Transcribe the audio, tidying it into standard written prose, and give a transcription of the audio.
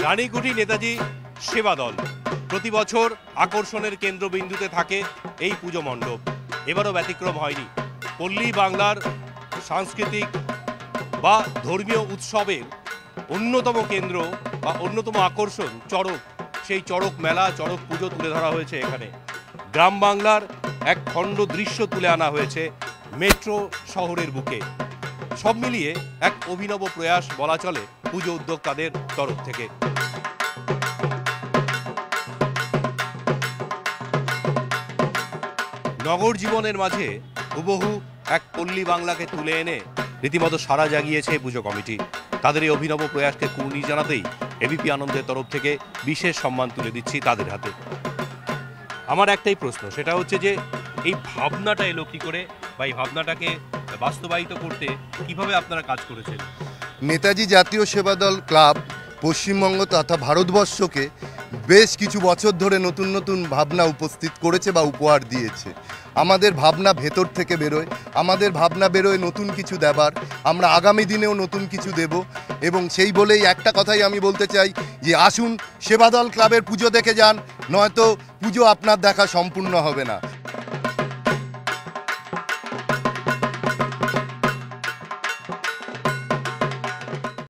রানীকুঠি নেতাজি সেবা দল প্রতি বছর আকর্ষণের কেন্দ্রবিন্দুতে থাকে এই পুজো মণ্ডপ। এবারও ব্যতিক্রম হয়নি। পল্লী বাংলার সাংস্কৃতিক বা ধর্মীয় উৎসবের অন্যতম কেন্দ্র বা অন্যতম আকর্ষণ চড়ক, সেই চড়ক মেলা, চড়ক পুজো তুলে ধরা হয়েছে এখানে। গ্রাম বাংলার এক খণ্ড দৃশ্য তুলে আনা হয়েছে মেট্রো শহরের বুকে। সব মিলিয়ে এক অভিনব প্রয়াস বলা চলে পুজো উদ্যোক্তাদের তরফ থেকে। নগর জীবনের মাঝে হুবহু এক পল্লী বাংলাকে তুলে এনে রীতিমতো সাড়া জাগিয়েছে পুজো কমিটি। তাদের এই অভিনব প্রয়াসকে কুর্নি জানাতেই এবিপি আনন্দের তরফ থেকে বিশেষ সম্মান তুলে দিচ্ছি তাদের হাতে। আমার একটাই প্রশ্ন, সেটা হচ্ছে যে এই ভাবনাটা এলো কি করে, বা এই ভাবনাটাকে বাস্তবায়িত করতে কিভাবে আপনারা কাজ করেছেন? নেতাজি জাতীয় সেবা দল ক্লাব পশ্চিমবঙ্গ তথা ভারতবর্ষকে বেশ কিছু বছর ধরে নতুন নতুন ভাবনা উপস্থিত করেছে বা উপহার দিয়েছে। আমাদের ভাবনা ভেতর থেকে বেরোয়, আমাদের ভাবনা বেরোয় নতুন কিছু দেবার। আমরা আগামী দিনেও নতুন কিছু দেব, এবং সেই বলেই একটা কথাই আমি বলতে চাই যে আসুন সেবাদল ক্লাবের পুজো দেখে যান, নয়তো পুজো আপনার দেখা সম্পূর্ণ হবে না।